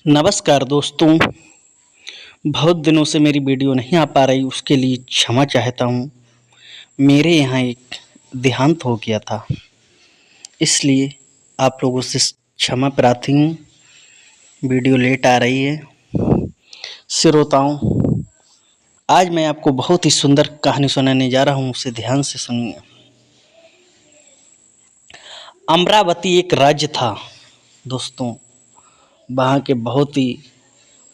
नमस्कार दोस्तों। बहुत दिनों से मेरी वीडियो नहीं आ पा रही, उसके लिए क्षमा चाहता हूँ। मेरे यहाँ एक देहांत हो गया था, इसलिए आप लोगों से क्षमा प्रार्थी हूँ। वीडियो लेट आ रही है। श्रोताओं, आज मैं आपको बहुत ही सुंदर कहानी सुनाने जा रहा हूँ, उसे ध्यान से सुनिए। अमरावती एक राज्य था दोस्तों। वहाँ के बहुत ही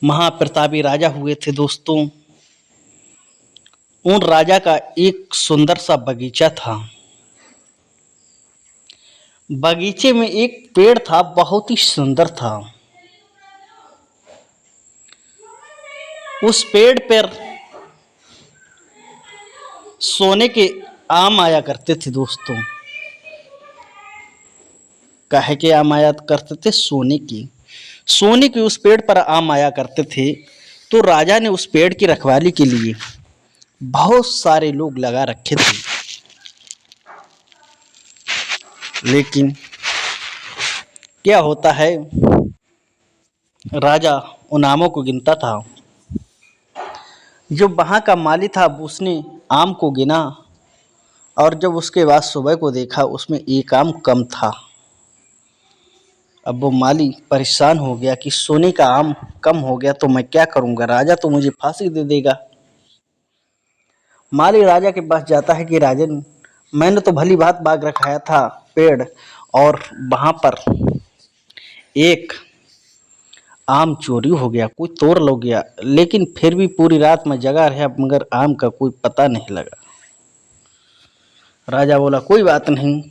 महाप्रतापी राजा हुए थे दोस्तों। उन राजा का एक सुंदर सा बगीचा था। बगीचे में एक पेड़ था, बहुत ही सुंदर था। उस पेड़ पर सोने के आम आया करते थे दोस्तों। काहे के आम आया करते थे? सोने के उस पेड़ पर आम आया करते थे। तो राजा ने उस पेड़ की रखवाली के लिए बहुत सारे लोग लगा रखे थे, लेकिन क्या होता है, राजा उन आमों को गिनता था। जो वहाँ का माली था उसने आम को गिना, और जब उसके बाद सुबह को देखा उसमें एक आम कम था। अब वो माली परेशान हो गया कि सोने का आम कम हो गया तो मैं क्या करूँगा, राजा तो मुझे फांसी दे देगा। माली राजा के पास जाता है कि राजन, मैंने तो भली भांति बाग रखाया था पेड़, और वहाँ पर एक आम चोरी हो गया, कोई तोड़ लो गया, लेकिन फिर भी पूरी रात मैं जगा रहा मगर आम का कोई पता नहीं लगा। राजा बोला कोई बात नहीं,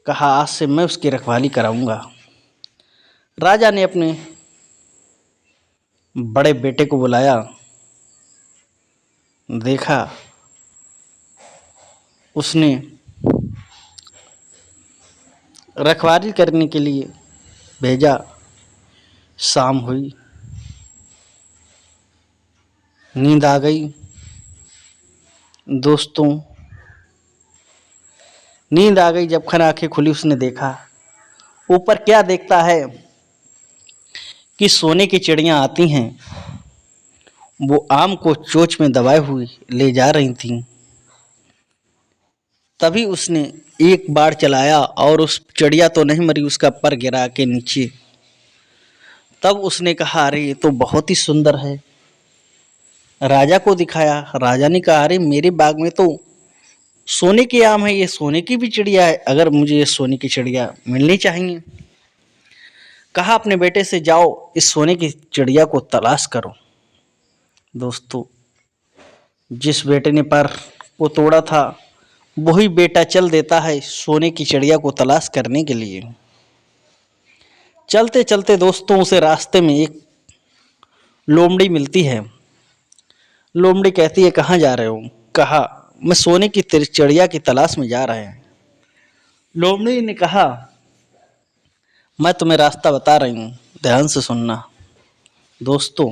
कहा आज से मैं उसकी रखवाली कराऊंगा। राजा ने अपने बड़े बेटे को बुलाया, देखा, उसने रखवाली करने के लिए भेजा। शाम हुई, नींद आ गई दोस्तों। नींद आ गई, जब खन आंखें खुली उसने देखा, ऊपर क्या देखता है कि सोने की चिड़ियां आती हैं, वो आम को चोंच में दबाए हुए ले जा रही थीं। तभी उसने एक बार चलाया और उस चिड़िया तो नहीं मरी, उसका पर गिरा के नीचे। तब उसने कहा अरे ये तो बहुत ही सुंदर है। राजा को दिखाया, राजा ने कहा अरे मेरे बाग में तो सोने के आम है, ये सोने की भी चिड़िया है, अगर मुझे ये सोने की चिड़िया मिलनी चाहिए। कहा अपने बेटे से जाओ इस सोने की चिड़िया को तलाश करो। दोस्तों, जिस बेटे ने पर को तोड़ा था वही बेटा चल देता है सोने की चिड़िया को तलाश करने के लिए। चलते चलते दोस्तों उसे रास्ते में एक लोमड़ी मिलती है। लोमड़ी कहती है कहाँ जा रहे हो? कहा मैं सोने की चिड़िया की तलाश में जा रहे हैं। लोमड़ी ने कहा मैं तुम्हें रास्ता बता रही हूँ, ध्यान से सुनना। दोस्तों,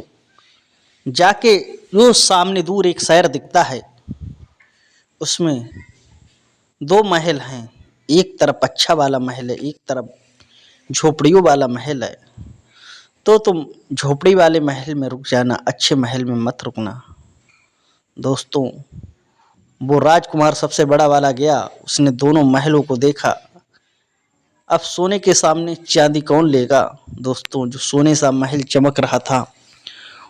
जाके जो सामने दूर एक शहर दिखता है, उसमें दो महल हैं। एक तरफ अच्छा वाला महल है, एक तरफ झोपड़ियों वाला महल है। तो तुम झोपड़ी वाले महल में रुक जाना, अच्छे महल में मत रुकना। दोस्तों, वो राजकुमार सबसे बड़ा वाला गया, उसने दोनों महलों को देखा। अब सोने के सामने चांदी कौन लेगा? दोस्तों, जो सोने सा महल चमक रहा था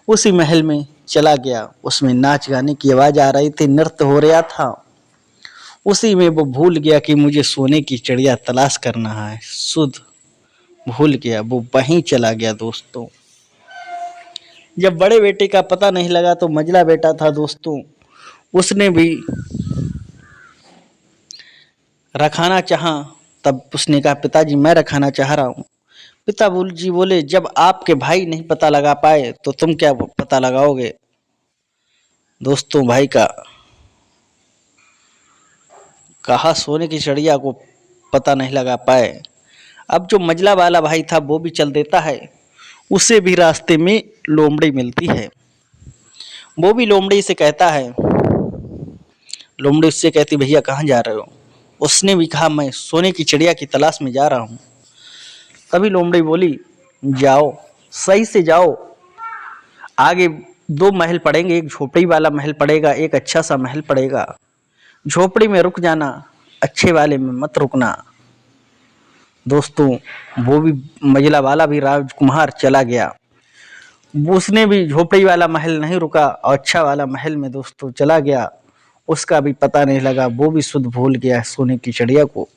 उसी महल में चला गया। उसमें नाच गाने की आवाज़ आ रही थी, नृत्य हो रहा था। उसी में वो भूल गया कि मुझे सोने की चिड़िया तलाश करना है, शुद्ध भूल गया, वो वहीं चला गया। दोस्तों, जब बड़े बेटे का पता नहीं लगा तो मंझला बेटा था दोस्तों, उसने भी रखाना चाहा। तब उसने कहा पिताजी मैं रखाना चाह रहा हूँ। जी बोले जब आपके भाई नहीं पता लगा पाए तो तुम क्या पता लगाओगे? दोस्तों, भाई का कहा सोने की चिड़िया को पता नहीं लगा पाए। अब जो मंझला वाला भाई था वो भी चल देता है, उसे भी रास्ते में लोमड़ी मिलती है। वो भी लोमड़ी से कहता है, लोमड़ी उससे कहती भैया कहाँ जा रहे हो? उसने भी कहा मैं सोने की चिड़िया की तलाश में जा रहा हूँ। तभी लोमड़ी बोली जाओ, सही से जाओ। आगे 2 महल पड़ेंगे, एक झोपड़ी वाला महल पड़ेगा, एक अच्छा सा महल पड़ेगा। झोपड़ी में रुक जाना, अच्छे वाले में मत रुकना। दोस्तों, वो भी मंजिला वाला भी राजकुमार चला गया। उसने भी झोपड़ी वाला महल नहीं रुका और अच्छा वाला महल में दोस्तों चला गया। उसका भी पता नहीं लगा, वो भी सुध भूल गया सोने की चिड़िया को।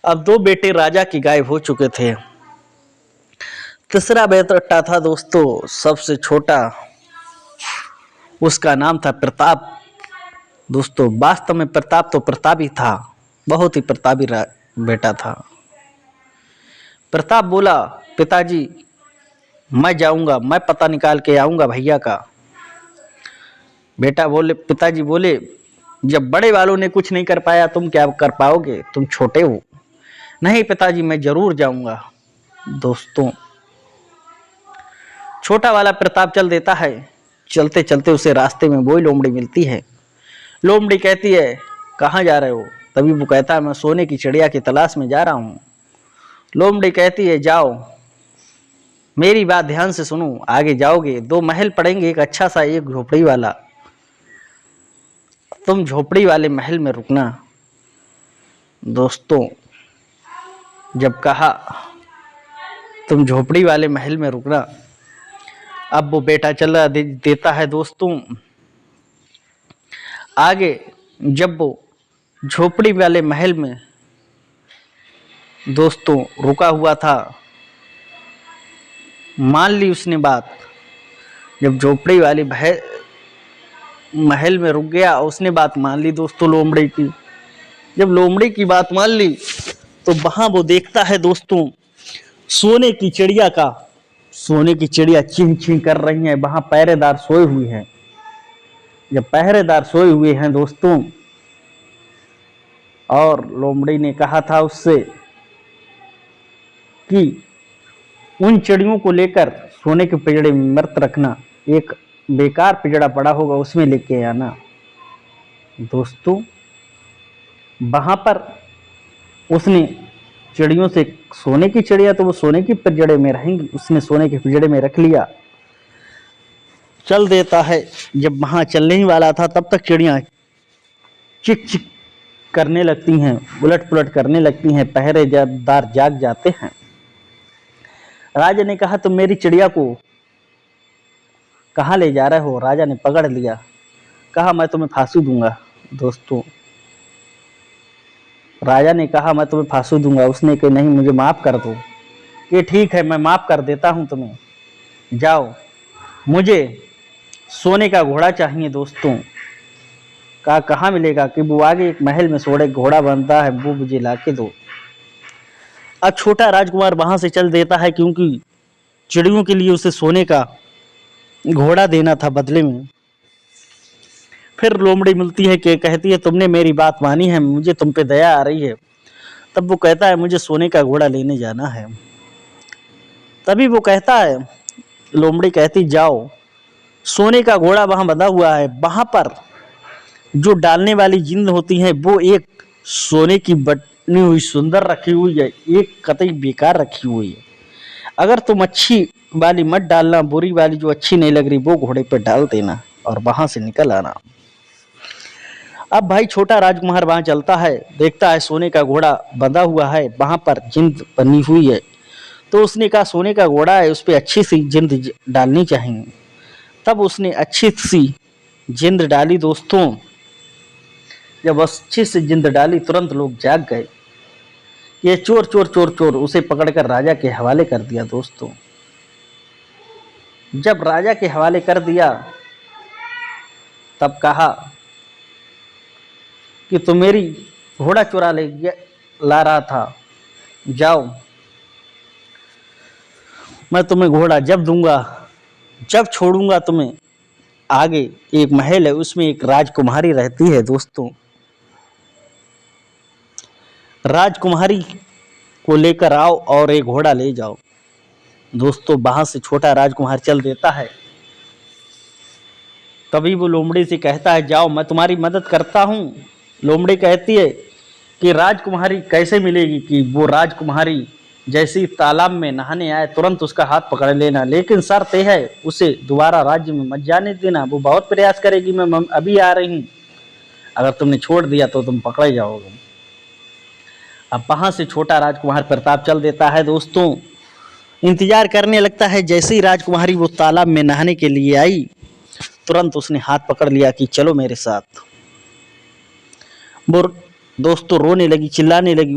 अब 2 बेटे राजा के गायब हो चुके थे। तीसरा बेटा था दोस्तों सबसे छोटा, उसका नाम था प्रताप। दोस्तों, वास्तव में प्रताप तो प्रताप ही था, बहुत ही प्रतापी बेटा था। प्रताप बोला, पिताजी मैं जाऊंगा, मैं पता निकाल के आऊंगा भैया का। पिताजी बोले, जब बड़े वालों ने कुछ नहीं कर पाया तुम क्या कर पाओगे, तुम छोटे हो। नहीं पिताजी, मैं जरूर जाऊंगा। दोस्तों, छोटा वाला प्रताप चल देता है। चलते चलते उसे रास्ते में वही लोमड़ी मिलती है। लोमड़ी कहती है, कहाँ जा रहे हो? तभी वो कहता है, मैं सोने की चिड़िया की तलाश में जा रहा हूँ। लोमड़ी कहती है, जाओ, मेरी बात ध्यान से सुनो। आगे जाओगे 2 महल पड़ेंगे, एक अच्छा सा एक झोपड़ी वाला। तुम झोपड़ी वाले महल में रुकना। दोस्तों, जब कहा तुम झोपड़ी वाले महल में रुकना, अब वो बेटा चला देता है। दोस्तों, आगे जब वो झोपड़ी वाले महल में दोस्तों रुका हुआ था, मान ली उसने बात। जब झोपड़ी वाली महल में रुक गया, उसने बात मान ली दोस्तों लोमड़ी की। जब लोमड़ी की बात मान ली तो वहां वो देखता है दोस्तों सोने की चिड़िया का। सोने की चिड़िया चीं चीं कर रही है, वहां पहरेदार सोए हुए हैं। जब पहरेदार सोए हुए हैं दोस्तों, और लोमड़ी ने कहा था उससे कि उन चिड़ियों को लेकर सोने के पिंजड़े में मत रखना, एक बेकार पिंजड़ा पड़ा होगा उसमें लेके आना। दोस्तों, वहां पर उसने चिड़ियों से, सोने की चिड़िया तो वो सोने के पिंजड़े में रहेंगी, उसने सोने के पिंजड़े में रख लिया। चल देता है। जब वहां चलने ही वाला था तब तक चिड़िया चिक चिक करने लगती हैं, उलट पुलट करने लगती हैं, पहरेदार जाग जाते हैं। राजा ने कहा, तुम मेरी चिड़िया को कहाँ ले जा रहे हो? राजा ने पकड़ लिया, कहा मैं तुम्हें फांसी दूंगा। दोस्तों, राजा ने कहा मैं तुम्हें फांसी दूंगा। उसने कहा नहीं, मुझे माफ कर दो। ये ठीक है, मैं माफ कर देता हूं तुम्हें, जाओ, मुझे सोने का घोड़ा चाहिए। दोस्तों, कहा कहाँ मिलेगा? कि वो आगे एक महल में सोने घोड़ा बनता है, वो मुझे लाके दो। अब छोटा राजकुमार वहां से चल देता है, क्योंकि चिड़ियों के लिए उसे सोने का घोड़ा देना था बदले में। फिर लोमड़ी मिलती है कि कहती है, तुमने मेरी बात मानी है, मुझे तुम पे दया आ रही है। तब वो कहता है, मुझे सोने का घोड़ा लेने जाना है। तभी वो कहता है, लोमड़ी कहती, जाओ, सोने का घोड़ा वहां बंधा हुआ है, वहां पर जो डालने वाली जिंद होती है वो एक सोने की बनी हुई सुंदर रखी हुई है, एक कतई बेकार रखी हुई है। अगर तुम अच्छी वाली मत डालना, बुरी वाली जो अच्छी नहीं लग रही वो घोड़े पर डाल देना और वहां से निकल आना। अब भाई छोटा राजकुमार वहां चलता है, देखता है सोने का घोड़ा बंधा हुआ है, वहां पर जिंद बनी हुई है। तो उसने कहा, सोने का घोड़ा है, उस पर अच्छी सी जिंद डालनी चाहिए। तब उसने अच्छी सी जिंद डाली। दोस्तों, जब अच्छी सी जिंद डाली, तुरंत लोग जाग गए। ये चोर चोर चोर चोर, उसे पकड़कर राजा के हवाले कर दिया। दोस्तों, जब राजा के हवाले कर दिया तब कहा कि तुम मेरी घोड़ा चुरा ला रहा था, जाओ, मैं तुम्हें घोड़ा जब दूंगा, जब छोड़ूंगा तुम्हें। आगे एक महल है, उसमें एक राजकुमारी रहती है। दोस्तों, राजकुमारी को लेकर आओ और एक घोड़ा ले जाओ। दोस्तों, वहां से छोटा राजकुमार चल देता है। तभी वो लोमड़ी से कहता है, जाओ, मैं तुम्हारी मदद करता हूं। लोमड़ी कहती है कि राजकुमारी कैसे मिलेगी? कि वो राजकुमारी जैसे ही तालाब में नहाने आए तुरंत उसका हाथ पकड़ लेना, लेकिन शर्त यह है उसे दोबारा राज्य में मत जाने देना। वो बहुत प्रयास करेगी मैं अभी आ रही हूँ, अगर तुमने छोड़ दिया तो तुम पकड़े जाओगे। अब वहां से छोटा राजकुमार प्रताप चल देता है दोस्तों, इंतजार करने लगता है। जैसे ही राजकुमारी वो तालाब में नहाने के लिए आई, तुरंत उसने हाथ पकड़ लिया कि चलो मेरे साथ। वो दोस्तों रोने लगी, चिल्लाने लगी।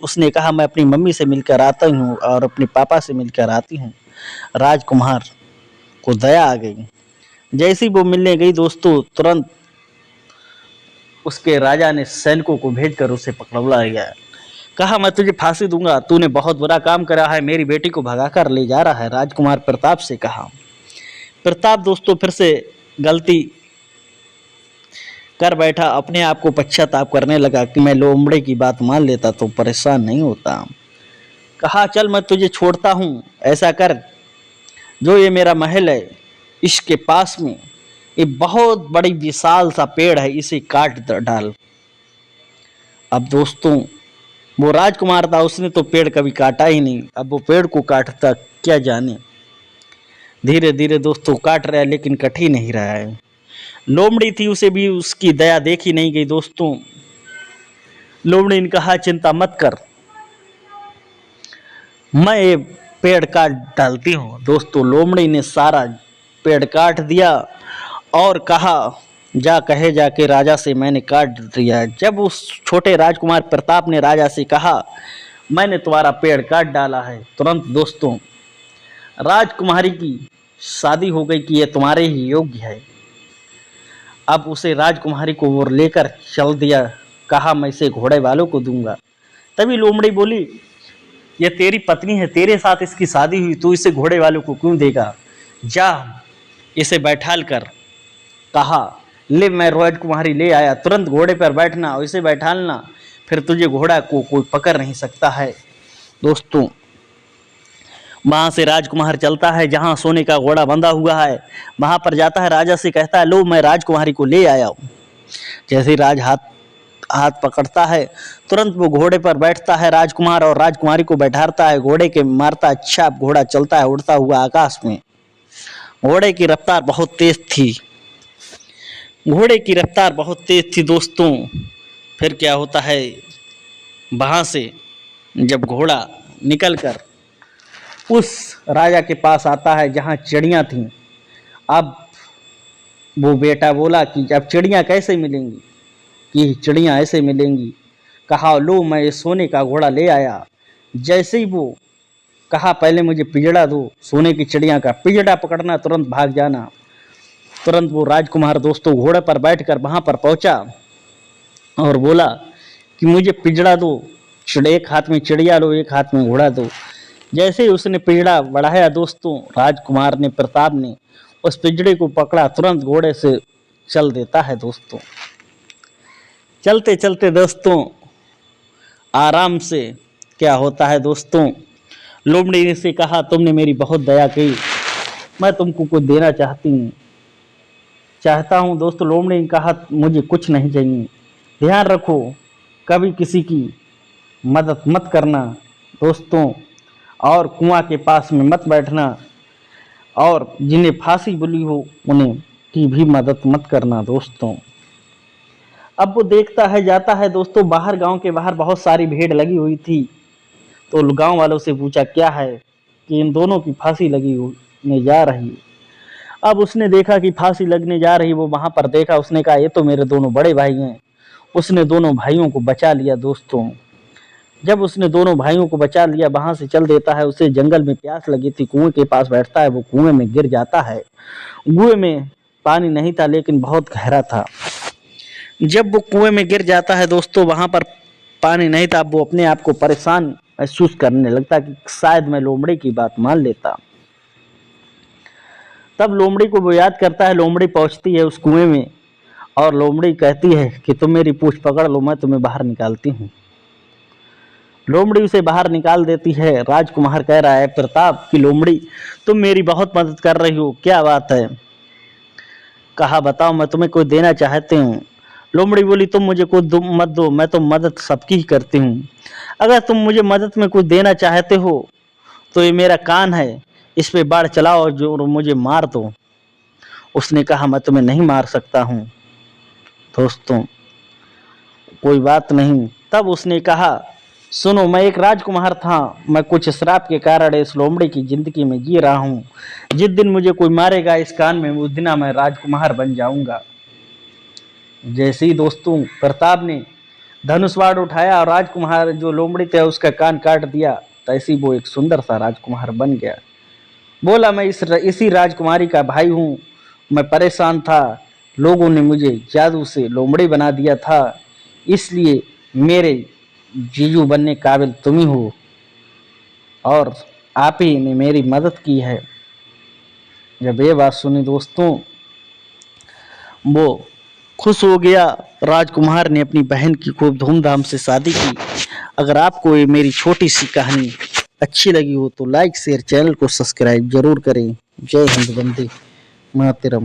उसने कहा मैं अपनी मम्मी से मिलकर आता हूँ और अपने पापा से मिलकर आती हूँ। राजकुमार को दया आ गई। जैसी वो मिलने गई दोस्तों, तुरंत उसके राजा ने सैनिकों को भेजकर उसे पकड़वा गया। कहा मैं तुझे फांसी दूंगा, तूने बहुत बुरा काम करा है, मेरी बेटी को भगाकर ले जा रहा है। राजकुमार प्रताप से कहा। प्रताप दोस्तों फिर से गलती कर बैठा, अपने आप को पश्चाताप करने लगा कि मैं लोमड़े की बात मान लेता तो परेशान नहीं होता। कहा चल मैं तुझे छोड़ता हूँ, ऐसा कर जो ये मेरा महल है इसके पास में एक बहुत बड़ी विशाल सा पेड़ है, इसे काट डाल। अब दोस्तों वो राजकुमार था, उसने तो पेड़ कभी काटा ही नहीं, अब वो पेड़ को काटता क्या जाने। धीरे धीरे दोस्तों काट रहा है लेकिन कट ही नहीं रहा है। लोमड़ी थी, उसे भी उसकी दया देखी नहीं गई दोस्तों। लोमड़ी ने कहा चिंता मत कर, मैं ये पेड़ काट डालती हूँ। दोस्तों लोमड़ी ने सारा पेड़ काट दिया और कहा जा कहे जाके राजा से मैंने काट दिया। जब उस छोटे राजकुमार प्रताप ने राजा से कहा मैंने तुम्हारा पेड़ काट डाला है, तुरंत दोस्तों राजकुमारी की शादी हो गई कि ये तुम्हारे ही योग्य है। अब उसे राजकुमारी को वो लेकर चल दिया। कहा मैं इसे घोड़े वालों को दूंगा। तभी लोमड़ी बोली ये तेरी पत्नी है, तेरे साथ इसकी शादी हुई, तू इसे घोड़े वालों को क्यों देगा? जा इसे बैठाल कर। कहा ले मैं राजकुमारी ले आया, तुरंत घोड़े पर बैठना और इसे बैठालना, फिर तुझे घोड़ा को कोई पकड़ नहीं सकता है। दोस्तों वहां से राजकुमार चलता है जहां सोने का घोड़ा बंधा हुआ है, वहां पर जाता है, राजा से कहता है लो मैं राजकुमारी को ले आया हूँ। जैसे ही राज हाथ पकड़ता है, तुरंत वो घोड़े पर बैठता है राजकुमार और राजकुमारी को बैठाता है घोड़े के, मारता अच्छा घोड़ा चलता है उड़ता हुआ आकाश में। घोड़े की रफ्तार बहुत तेज थी, घोड़े की रफ्तार बहुत तेज थी दोस्तों। फिर क्या होता है, वहां से जब घोड़ा निकलकर उस राजा के पास आता है जहां चिड़ियां थीं। अब वो बेटा बोला कि अब चिड़ियां कैसे मिलेंगी, कि चिड़ियां ऐसे मिलेंगी। कहा लो मैं ये सोने का घोड़ा ले आया। जैसे ही वो कहा पहले मुझे पिजड़ा दो, सोने की चिड़िया का पिजड़ा पकड़ना, तुरंत भाग जाना। तुरंत वो राजकुमार दोस्तों घोड़े पर बैठकर वहां पर पहुंचा और बोला कि मुझे पिजड़ा दो, एक हाथ में चिड़िया लो, एक हाथ में घोड़ा दो। जैसे ही उसने पिजड़ा बढ़ाया दोस्तों, राजकुमार ने प्रताप ने उस पिजड़े को पकड़ा, तुरंत घोड़े से चल देता है दोस्तों। चलते चलते दोस्तों आराम से क्या होता है दोस्तों, लोमड़ी ने से कहा तुमने मेरी बहुत दया की, मैं तुमको कुछ देना चाहता हूँ दोस्तों। लोमड़ी ने कहा मुझे कुछ नहीं चाहिए, ध्यान रखो कभी किसी की मदद मत करना दोस्तों, और कुआं के पास में मत बैठना, और जिन्हें फांसी बुली हो उन्हें की भी मदद मत करना दोस्तों। अब वो देखता है जाता है दोस्तों, बाहर गांव के बाहर बहुत सारी भीड़ लगी हुई थी। तो गांव वालों से पूछा क्या है, कि इन दोनों की फांसी लगने जा रही है। अब उसने देखा कि फांसी लगने जा रही, वो वहां पर देखा, उसने कहा ये तो मेरे दोनों बड़े भाई हैं। उसने दोनों भाइयों को बचा लिया दोस्तों। जब उसने दोनों भाइयों को बचा लिया, वहां से चल देता है। उसे जंगल में प्यास लगी थी, कुएं के पास बैठता है, वो कुएं में गिर जाता है। कुएं में पानी नहीं था लेकिन बहुत गहरा था। जब वो कुएं में गिर जाता है दोस्तों, वहां पर पानी नहीं था। वो अपने आप को परेशान महसूस करने लगता कि शायद मैं लोमड़ी की बात मान लेता। तब लोमड़ी को वो याद करता है, लोमड़ी पहुंचती है उस कुएं में और लोमड़ी कहती है कि तुम मेरी पूंछ पकड़ लो, मैं तुम्हें बाहर निकालती हूँ। लोमड़ी उसे बाहर निकाल देती है। राजकुमार कह रहा है प्रताप की लोमड़ी तुम मेरी बहुत मदद कर रही हो, क्या बात है? कहा बताओ, मैं तुम्हें कोई देना चाहती हूँ। लोमड़ी बोली, तुम मुझे कुछ मत दो, मैं तो मदद सबकी ही करती हूँ। अगर तुम मुझे मदद में कुछ देना चाहते हो तो ये मेरा कान है, इस पे बाढ़ चलाओ और जो मुझे मार दो। उसने कहा, मैं तुम्हें नहीं मार सकता हूँ दोस्तों, कोई बात नहीं। तब उसने कहा, सुनो, मैं एक राजकुमार था, मैं कुछ श्राप के कारण इस लोमड़ी की जिंदगी में जी रहा हूँ। जिस दिन मुझे कोई मारेगा इस कान में, उस दिन मैं राजकुमार बन जाऊंगा। जैसे ही दोस्तों प्रताप ने धनुष बाण उठाया और राजकुमार जो लोमड़ी थे उसका कान काट दिया, तैसे ही वो एक सुंदर सा राजकुमार बन गया। बोला, मैं इसी राजकुमारी का भाई हूँ, मैं परेशान था, लोगों ने मुझे जादू से लोमड़ी बना दिया था, इसलिए मेरे जीजू बनने काबिल तुम ही हो और आप ही ने मेरी मदद की है। जब ये बात सुनी दोस्तों, वो खुश हो गया। राजकुमार ने अपनी बहन की खूब धूमधाम से शादी की। अगर आपको ये मेरी छोटी सी कहानी अच्छी लगी हो तो लाइक शेयर चैनल को सब्सक्राइब जरूर करें। जय हिंद, वंदे मातरम।